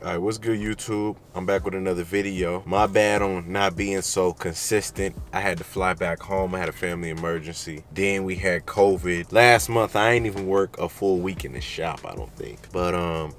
Alright, what's good, YouTube? I'm back with another video. My bad on not being so consistent. I had to fly back home. I had a family emergency. Then we had COVID. Last month, I ain't even work a full week in the shop, I don't think. But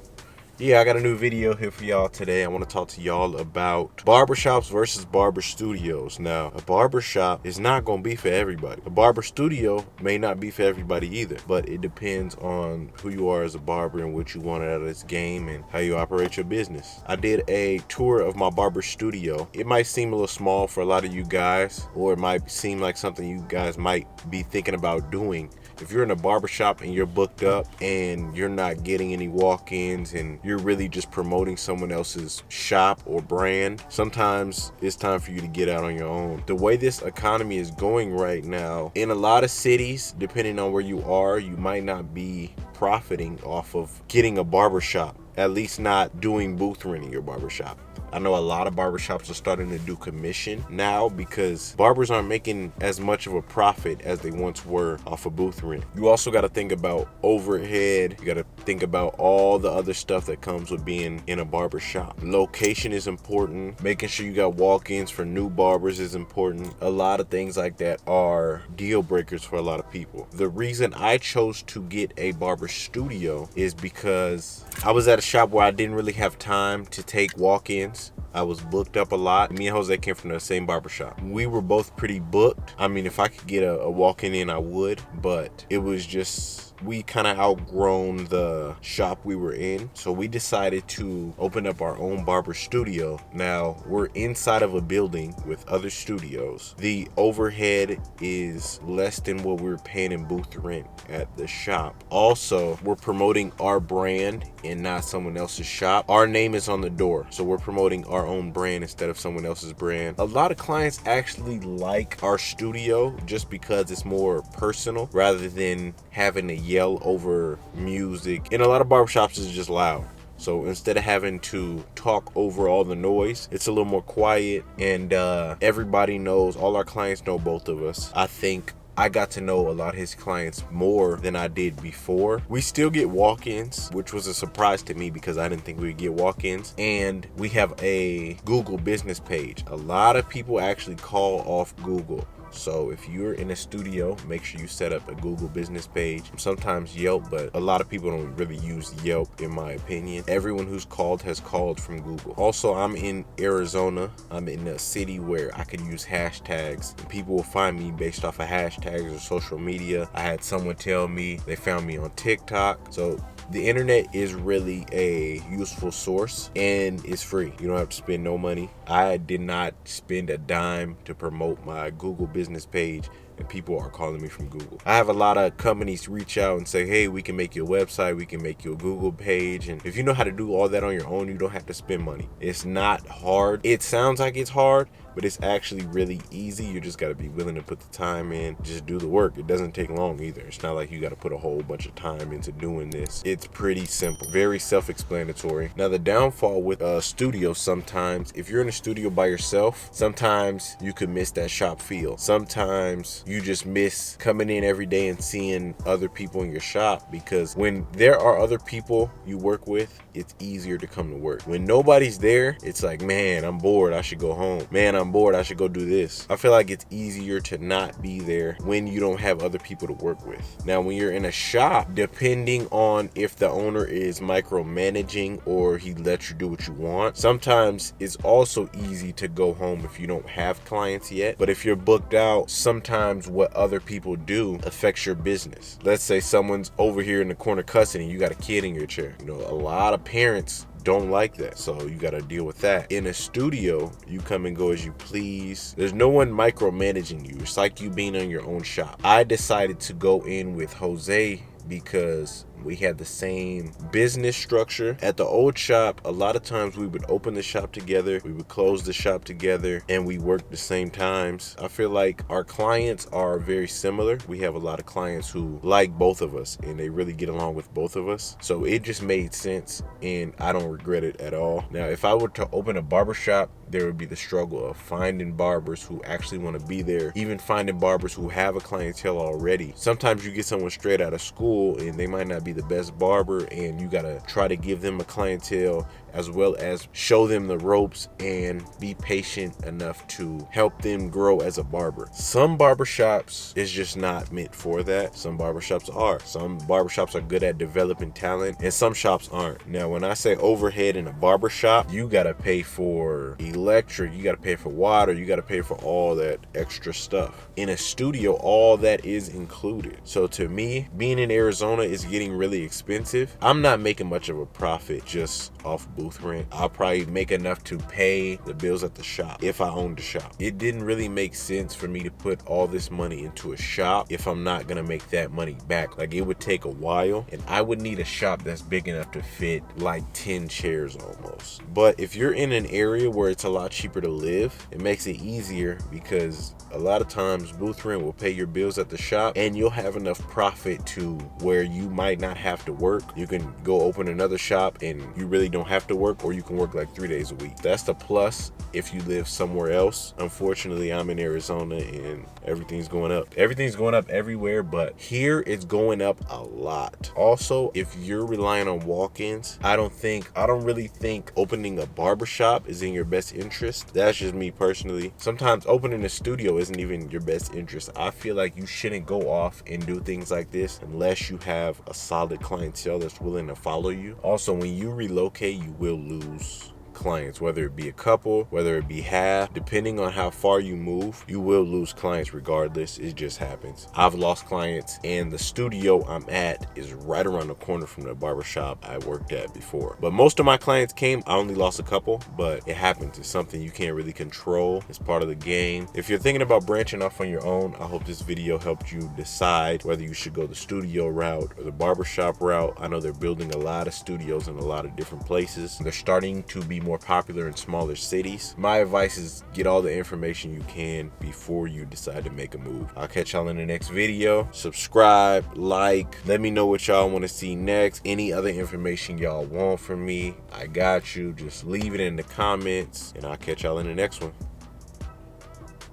yeah, I got a new video here for y'all today. I want to talk to y'all about barbershops versus barber studios. Now, a barbershop is not going to be for everybody. A barber studio may not be for everybody either, but it depends on who you are as a barber and what you want out of this game and how you operate your business. I did a tour of my barber studio. It might seem a little small for a lot of you guys, or it might seem like something you guys might be thinking about doing. If you're in a barbershop and you're booked up and you're not getting any walk-ins and you're really just promoting someone else's shop or brand, sometimes it's time for you to get out on your own. The way this economy is going right now, in a lot of cities, depending on where you are, you might not be profiting off of getting a barbershop, at least not doing booth renting your barbershop. I know a lot of barbershops are starting to do commission now because barbers aren't making as much of a profit as they once were off a booth rent. You also got to think about overhead. You got to think about all the other stuff that comes with being in a barbershop. Location is important. Making sure you got walk-ins for new barbers is important. A lot of things like that are deal breakers for a lot of people. The reason I chose to get a barber studio is because I was at a shop where I didn't really have time to take walk-ins. I was booked up a lot. Me and Jose came from the same barbershop. We were both pretty booked. I mean, if I could get a walk-in in, I would, but it was just, we kind of outgrown the shop we were in. So we decided to open up our own barber studio. Now, we're inside of a building with other studios. The overhead is less than what we were paying in booth rent at the shop. Also, we're promoting our brand and not someone else's shop. Our name is on the door, so we're promoting our own brand instead of someone else's brand. A lot of clients actually like our studio just because it's more personal rather than having to yell over music. In a lot of barbershops, it's just loud. So instead of having to talk over all the noise, it's a little more quiet, and everybody knows, all our clients know both of us. I think I got to know a lot of his clients more than I did before. We still get walk-ins, which was a surprise to me because I didn't think we'd get walk-ins. And we have a Google business page. A lot of people actually call off Google. So if you're in a studio, make sure you set up a Google business page. Sometimes Yelp, but a lot of people don't really use Yelp in my opinion. Everyone who's called has called from Google. Also, I'm in Arizona. I'm in a city where I can use hashtags. And people will find me based off of hashtags or social media. I had someone tell me they found me on TikTok. So the internet is really a useful source and it's free. You don't have to spend no money. I did not spend a dime to promote my Google business page, and people are calling me from Google. I have a lot of companies reach out and say, hey, we can make you a website, we can make you a Google page. And if you know how to do all that on your own, you don't have to spend money. It's not hard. It sounds like it's hard, but it's actually really easy. You just gotta be willing to put the time in, just do the work. It doesn't take long either. It's not like you gotta put a whole bunch of time into doing this. It's pretty simple, very self-explanatory. Now, the downfall with a studio, sometimes, if you're in a studio by yourself, sometimes you could miss that shop feel. Sometimes you just miss coming in every day and seeing other people in your shop, because when there are other people you work with, it's easier to come to work. When nobody's there, it's like, man, I'm bored, I should go home. Man, I'm bored, I should go do this. I feel like it's easier to not be there when you don't have other people to work with. Now, when you're in a shop, depending on if the owner is micromanaging or he lets you do what you want, sometimes it's also easy to go home if you don't have clients yet. But if you're booked out, sometimes what other people do affects your business. Let's say someone's over here in the corner cussing and you got a kid in your chair. You know, a lot of parents don't like that, so you got to deal with that. In a studio, you come and go as you please. There's no one micromanaging you. It's like you being in your own shop. I decided to go in with Jose because we had the same business structure. At the old shop, a lot of times we would open the shop together, we would close the shop together, and we worked the same times. I feel like our clients are very similar. We have a lot of clients who like both of us and they really get along with both of us. So it just made sense and I don't regret it at all. Now, if I were to open a barbershop there would be the struggle of finding barbers who actually want to be there, even finding barbers who have a clientele already. Sometimes you get someone straight out of school and they might not be the best barber, and you gotta try to give them a clientele as well as show them the ropes and be patient enough to help them grow as a barber. Some barbershops is just not meant for that. Some barbershops are. Some barbershops are good at developing talent and some shops aren't. Now, when I say overhead in a barbershop, you gotta pay for electric, you gotta pay for water, you gotta pay for all that extra stuff. In a studio, all that is included. So to me, being in Arizona is getting really expensive. I'm not making much of a profit just off booth rent. I'll probably make enough to pay the bills at the shop if I owned a shop. It didn't really make sense for me to put all this money into a shop if I'm not gonna make that money back. Like, it would take a while, and I would need a shop that's big enough to fit like 10 chairs almost. But if you're in an area where it's a lot cheaper to live, it makes it easier because a lot of times booth rent will pay your bills at the shop and you'll have enough profit to where you might not have to work. You can go open another shop and you really don't have to work, or you can work like 3 days a week. That's the plus if you live somewhere else. Unfortunately, I'm in Arizona and everything's going up. Everything's going up everywhere, but here it's going up a lot. Also, if you're relying on walk-ins, I don't really think opening a barbershop is in your best interest. That's just me personally. Sometimes opening a studio isn't even your best interest. I feel like you shouldn't go off and do things like this unless you have a solid clientele that's willing to follow you. Also, when you relocate, you will lose clients, whether it be a couple, whether it be half. Depending on how far you move, you will lose clients regardless. It just happens. I've lost clients, and the studio I'm at is right around the corner from the barbershop I worked at before. But most of my clients came. I only lost a couple, but it happens. It's something you can't really control. It's part of the game. If you're thinking about branching off on your own, I hope this video helped you decide whether you should go the studio route or the barbershop route. I know they're building a lot of studios in a lot of different places. They're starting to be more popular in smaller cities. My advice is get all the information you can before you decide to make a move. I'll catch y'all in the next video. Subscribe, like, let me know what y'all want to see next. Any other information y'all want from me, I got you. Just leave it in the comments, and I'll catch y'all in the next one.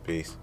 Peace.